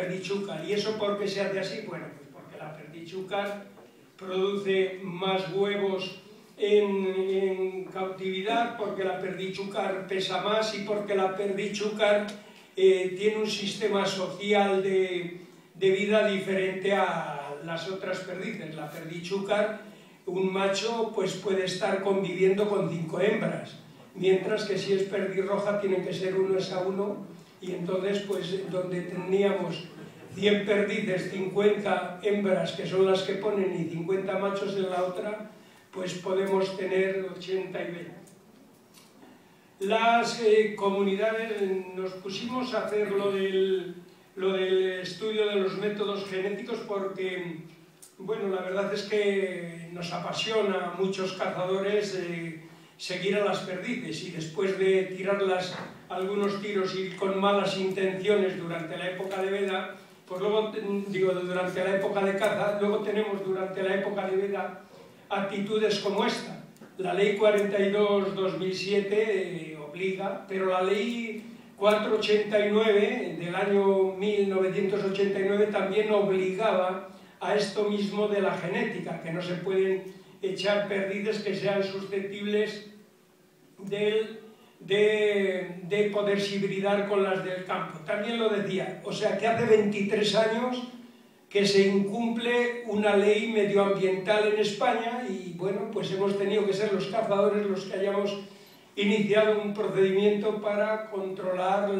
perdichúcar. ¿Y eso por qué se hace así? Bueno, pues porque la perdichúcar produce más huevos en cautividad, porque la perdichúcar pesa más y porque la perdichúcar tiene un sistema social de vida diferente a las otras perdices. La perdichúcar, un macho pues puede estar conviviendo con 5 hembras, mientras que si es perdirroja tienen que ser 1 a 1, y entonces pues donde teníamos 100 perdices, 50 hembras que son las que ponen y 50 machos en la otra, pues podemos tener 80 y 20. Las comunidades, nos pusimos a hacer lo del estudio de los métodos genéticos porque, bueno, la verdad es que nos apasiona a muchos cazadores seguir a las perdices, y después de tirarlas algunos tiros y con malas intenciones durante la época de veda, pues luego, digo, durante la época de caza, luego tenemos durante la época de veda actitudes como esta. La ley 42/2007 obliga, pero la ley 489 del año 1989 también obligaba a esto mismo de la genética, que no se pueden echar perdices que sean susceptibles de poderse hibridar con las del campo. También lo decía, o sea que hace 23 años que se incumple una ley medioambiental en España, y bueno, pues hemos tenido que ser los cazadores los que hayamos iniciado un procedimiento para controlar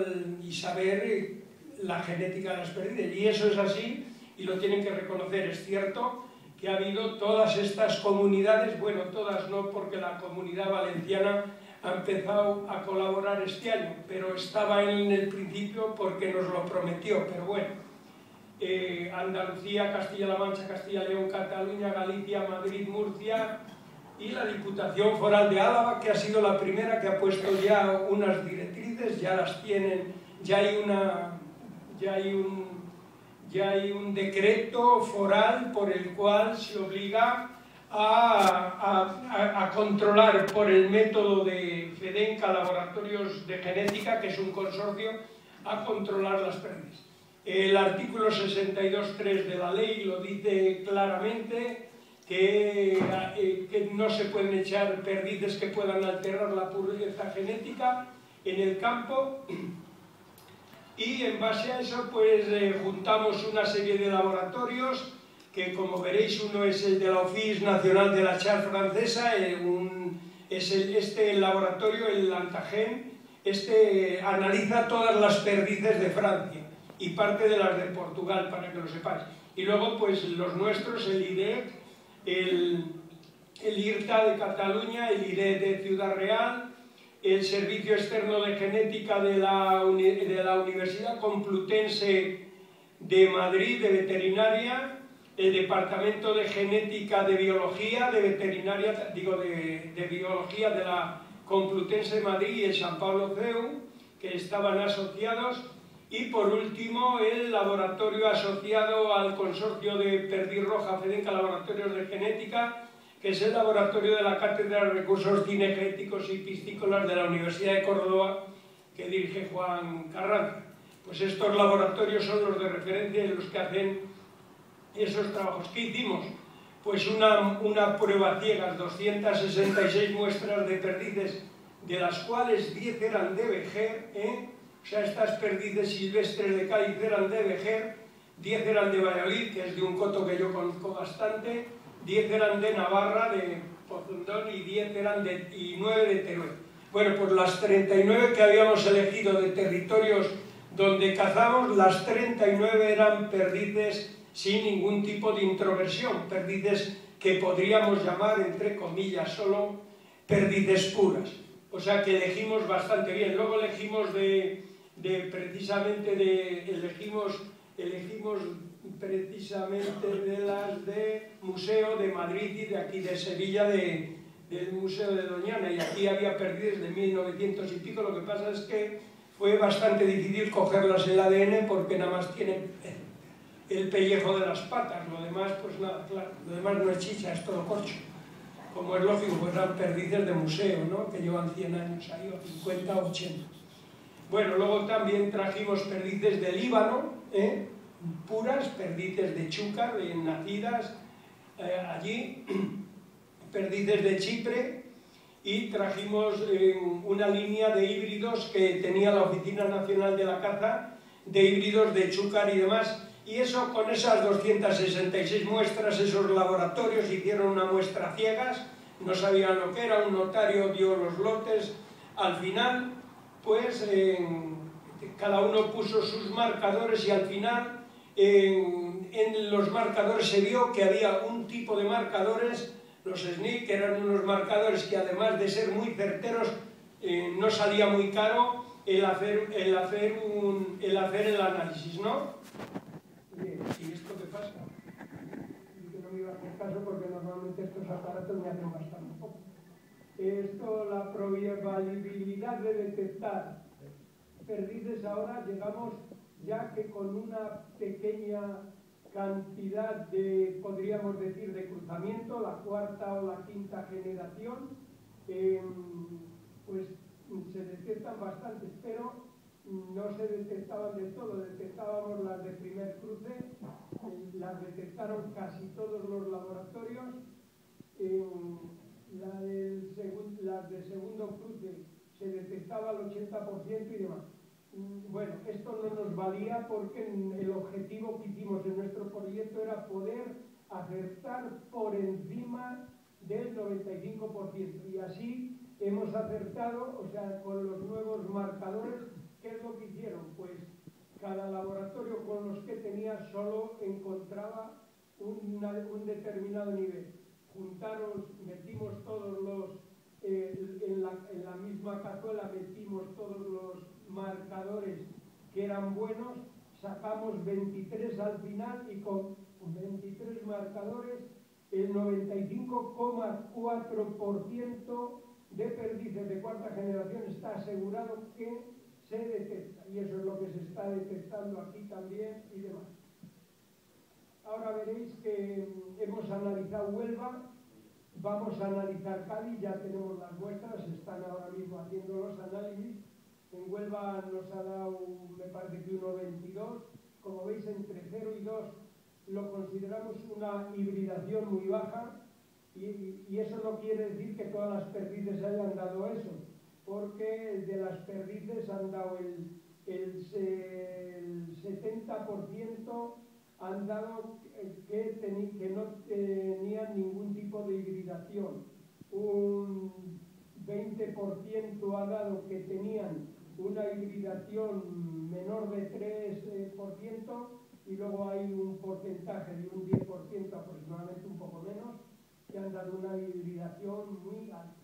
y saber la genética de las perdices, y eso es así y lo tienen que reconocer. Es cierto que ha habido todas estas comunidades, bueno, todas no, porque la Comunidad Valenciana ha empezado a colaborar este año, pero estaba en el principio porque nos lo prometió. Pero bueno, Andalucía, Castilla-La Mancha, Castilla-León, Cataluña, Galicia, Madrid, Murcia y la Diputación Foral de Álava, que ha sido la primera que ha puesto ya unas directrices, ya las tienen, ya hay un decreto foral por el cual se obliga a controlar por el método de FEDENCA, Laboratorios de Genética, que es un consorcio, a controlar las perdices. El artículo 62.3 de la ley lo dice claramente, que no se pueden echar perdices que puedan alterar la pureza genética en el campo, y en base a eso pues juntamos una serie de laboratorios que, como veréis, uno es el de la Office Nacional de la Char francesa, este laboratorio, el Lantagen, analiza todas las perdices de Francia y parte de las de Portugal, para que lo sepáis. Y luego pues los nuestros, el IDEC, el IRTA de Cataluña, el IDE de Ciudad Real, el Servicio Externo de Genética de la Universidad Complutense de Madrid, de Veterinaria, el Departamento de Genética de Biología, de Veterinaria, digo, de Biología de la Complutense de Madrid, y el San Pablo CEU, que estaban asociados, y por último el laboratorio asociado al consorcio de perdirroja FEDENCA Laboratorios de Genética, que es el laboratorio de la Cátedra de Recursos Cinegéticos y Piscícolas de la Universidad de Córdoba, que dirige Juan Carranza. Pues estos laboratorios son los de referencia y los que hacen esos trabajos. ¿Qué hicimos? Pues una prueba ciegas, 266 muestras de perdices, de las cuales 10 eran de Vejer, o sea, estas perdices silvestres de Cádiz eran de Vejer, 10 eran de Valladolid, que es de un coto que yo conozco bastante, 10 eran de Navarra, de Pozondón, y 9 de Teruel. Bueno, pues las 39 que habíamos elegido de territorios donde cazamos, las 39 eran perdices sin ningún tipo de introversión, perdices que podríamos llamar, entre comillas, solo perdices puras. O sea que elegimos bastante bien. Luego elegimos precisamente de las de Museo de Madrid y de aquí de Sevilla, del Museo de Doñana, y aquí había perdices de 1900 y pico. Lo que pasa es que fue bastante difícil cogerlas el ADN porque nada más tiene el pellejo de las patas, lo demás pues nada, claro, lo demás no es chicha, es todo corcho. Como es lógico, pues eran perdices de museo, ¿no?, que llevan 100 años ahí, o 50 o 80. Bueno, luego también trajimos perdices de Líbano, puras, perdices de Xúcar, nacidas allí, perdices de Chipre, y trajimos una línea de híbridos que tenía la Oficina Nacional de la Caza, de híbridos de Xúcar y demás. Y eso, con esas 266 muestras, esos laboratorios hicieron una muestra ciegas, no sabían lo que era, un notario dio los lotes. Al final, pues, cada uno puso sus marcadores y al final, en los marcadores se vio que había un tipo de marcadores, los SNI, que eran unos marcadores que, además de ser muy certeros, no salía muy caro el hacer el análisis, ¿no? ¿Y esto qué pasa? Y que no me iba a hacer caso porque normalmente estos aparatos me hacen bastante poco. Esto, la probabilidad de detectar perdices, ahora llegamos ya que con una pequeña cantidad de, podríamos decir, de cruzamiento, la cuarta o la quinta generación, pues se detectan bastantes, pero no se detectaban de todo. Detectábamos las de primer cruce, las detectaron casi todos los laboratorios, las de segundo cruce se detectaba el 80% y demás. Bueno, esto no nos valía porque el objetivo que hicimos en nuestro proyecto era poder acertar por encima del 95%, y así hemos acertado. O sea, con los nuevos marcadores, ¿qué es lo que hicieron? Pues cada laboratorio con los que tenía solo encontraba un determinado nivel. Metimos todos los, en la misma cazuela metimos todos los marcadores que eran buenos, sacamos 23 al final, y con 23 marcadores el 95,4% de perdices de cuarta generación está asegurado que se detecta, y eso es lo que se está detectando aquí también y demás. Ahora veréis que hemos analizado Huelva, vamos a analizar Cádiz, ya tenemos las muestras, están ahora mismo haciendo los análisis. En Huelva nos ha dado, me parece que 1,22, como veis entre 0 y 2 lo consideramos una hibridación muy baja, y eso no quiere decir que todas las perdices hayan dado eso, porque de las perdices han dado el 70% han dado que no tenían ningún tipo de hibridación. Un 20% ha dado que tenían una hibridación menor de 3%, y luego hay un porcentaje de un 10%, aproximadamente un poco menos, que han dado una hibridación muy alta.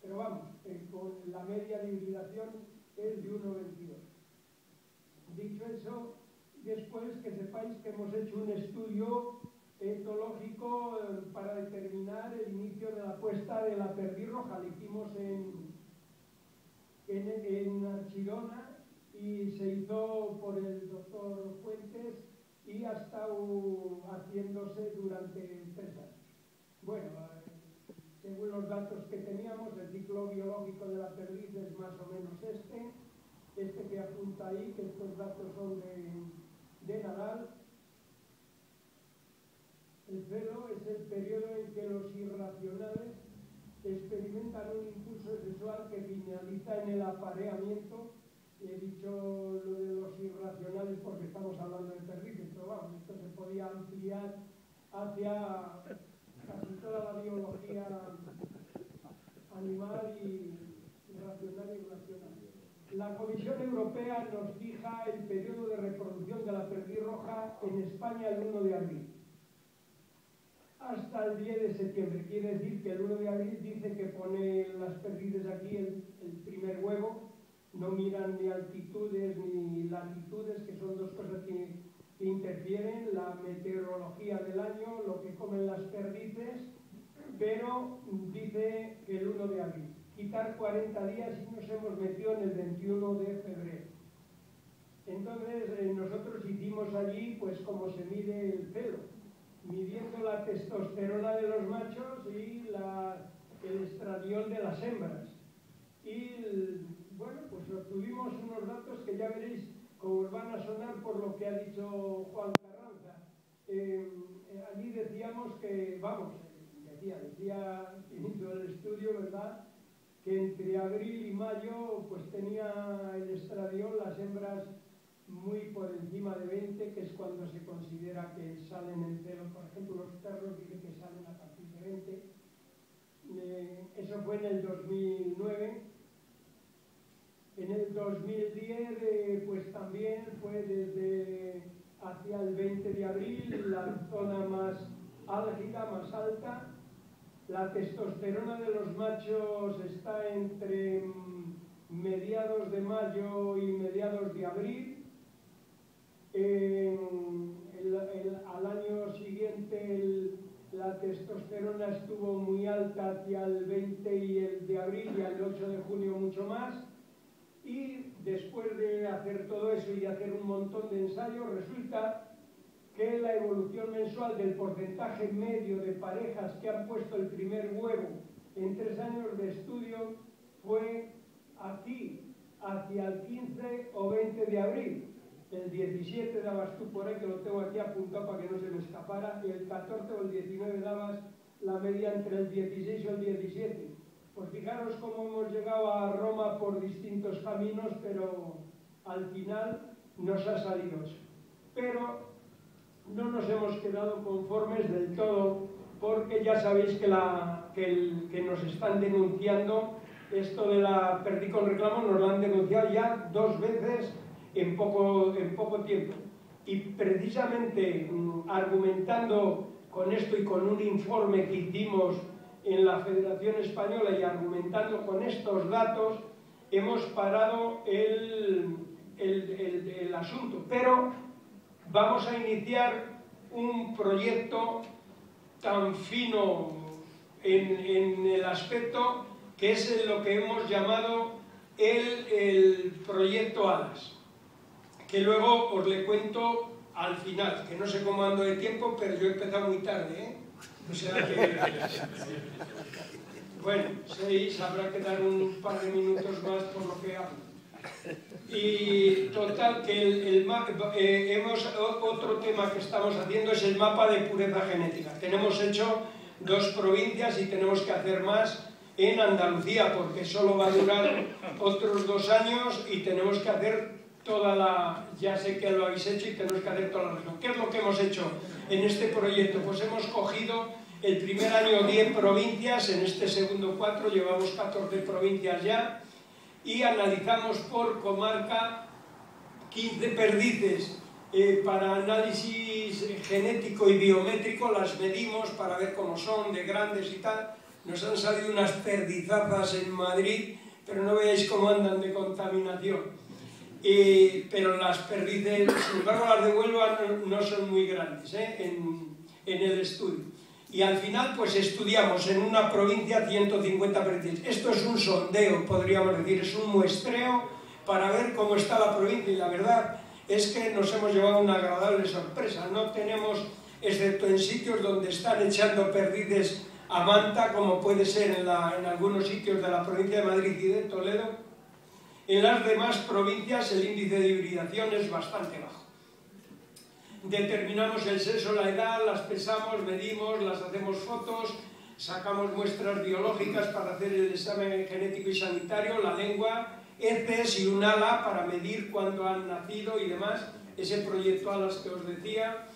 Pero vamos, con la media de hibridación es de 1,22. Dicho eso, después que sepáis que hemos hecho un estudio etológico para determinar el inicio de la puesta de la perdiz roja. Lo hicimos en Archidona y se hizo por el doctor Fuentes y ha estado haciéndose durante 3 años. Bueno, según los datos que teníamos, el ciclo biológico de la perdiz es más o menos este que apunta ahí, que estos datos son de Nadal. El celo es el periodo en que los irracionales experimentan un impulso sexual que finaliza en el apareamiento. Y he dicho lo de los irracionales porque estamos hablando de perdices, pero vamos, esto se podía ampliar hacia casi toda la biología animal y racional y irracional. La Comisión Europea nos fija el periodo de reproducción de la perdiz roja en España el 1 de abril. Hasta el 10 de septiembre. Quiere decir que el 1 de abril dice que pone las perdices aquí el primer huevo. No miran ni altitudes ni latitudes, que son dos cosas que interfieren, la meteorología del año, lo que comen las perdices, pero dice que el 1 de abril. Quitar 40 días y nos hemos metido en el 21 de febrero. Entonces nosotros hicimos allí pues como se mide el celo, midiendo la testosterona de los machos y el estradiol de las hembras. Y bueno, pues obtuvimos unos datos que ya veréis como os van a sonar por lo que ha dicho Juan Carranza. Allí decíamos que, vamos, decía inicio del estudio, ¿verdad?, que entre abril y mayo pues tenía el estradiol las hembras muy por encima de 20, que es cuando se considera que salen en celo. Por ejemplo, los perros dicen que salen a partir de 20. Eso fue en el 2009. En el 2010 pues también fue desde hacia el 20 de abril la zona más álgida, más alta. La testosterona de los machos está entre mediados de mayo y mediados de abril. Al año siguiente la testosterona estuvo muy alta hacia el 20 y el de abril, y al 8 de junio mucho más. Y después de hacer todo eso y de hacer un montón de ensayos, resulta que la evolución mensual del porcentaje medio de parejas que han puesto el primer huevo en 3 años de estudio fue aquí, hacia el 15 o 20 de abril. El 17 dabas tú por ahí, que lo tengo aquí apuntado para que no se me escapara, y el 14 o el 19 dabas la media entre el 16 o el 17. Pues fijaros cómo hemos llegado a Roma por distintos caminos, pero al final nos ha salido eso. Pero no nos hemos quedado conformes del todo, porque ya sabéis que nos están denunciando esto de la perdí con reclamo, nos lo han denunciado ya 2 veces en poco tiempo. Y precisamente argumentando con esto y con un informe que hicimos en la Federación Española y argumentando con estos datos, hemos parado el asunto. Pero vamos a iniciar un proyecto tan fino en el aspecto que es lo que hemos llamado el proyecto ADAS, que luego os le cuento al final, que no sé cómo ando de tiempo, pero yo he empezado muy tarde, ¿eh? O sea que... Bueno, 6, habrá que dar un par de minutos más por lo que hablo. Y total, que otro tema que estamos haciendo es el mapa de pureza genética. Tenemos hecho 2 provincias y tenemos que hacer más en Andalucía, porque solo va a durar otros 2 años y tenemos que hacer toda la... Ya sé que lo habéis hecho y tenemos que hacer toda la región. ¿Qué es lo que hemos hecho en este proyecto? Pues hemos cogido el primer año 10 provincias, en este segundo 4, llevamos 14 provincias ya, y analizamos por comarca 15 perdices para análisis genético y biométrico, las medimos para ver cómo son, de grandes y tal. Nos han salido unas perdizazas en Madrid, pero no veáis cómo andan de contaminación. Pero las perdices, sin embargo las de Huelva no son muy grandes en el estudio. Y al final pues estudiamos en una provincia 150 perdices. Esto es un sondeo, podríamos decir, es un muestreo para ver cómo está la provincia, y la verdad es que nos hemos llevado una agradable sorpresa. No tenemos, excepto en sitios donde están echando perdices a manta, como puede ser en algunos sitios de la provincia de Madrid y de Toledo, en las demás provincias el índice de hibridación es bastante bajo. Determinamos el sexo, la edad, las pesamos, medimos, las hacemos fotos, sacamos muestras biológicas para hacer el examen genético y sanitario, la lengua, heces y un ala para medir cuándo han nacido y demás. Ese proyecto ALAS que os decía,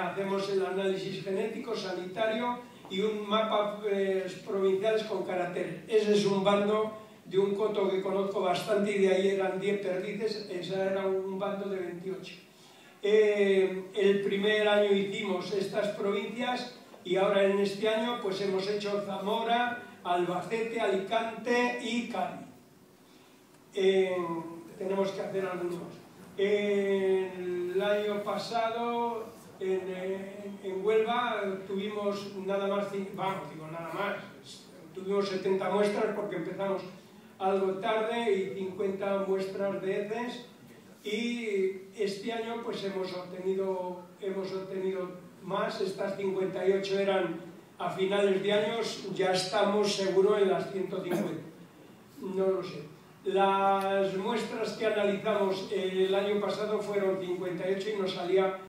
hacemos el análisis genético, sanitario y un mapa provinciales con caracteres. Ese es un bando de un coto que conozco bastante y de ahí eran 10 perdices, ese era un bando de 28. El primer año hicimos estas provincias y ahora en este año pues hemos hecho Zamora, Albacete, Alicante y Cádiz. Tenemos que hacer algunos más. El año pasado en Huelva tuvimos nada más, tuvimos 70 muestras porque empezamos algo tarde y 50 muestras de heces. Y este año pues hemos obtenido más. Estas 58 eran a finales de años, ya estamos seguro en las 150, no lo sé. Las muestras que analizamos el año pasado fueron 58 y nos salía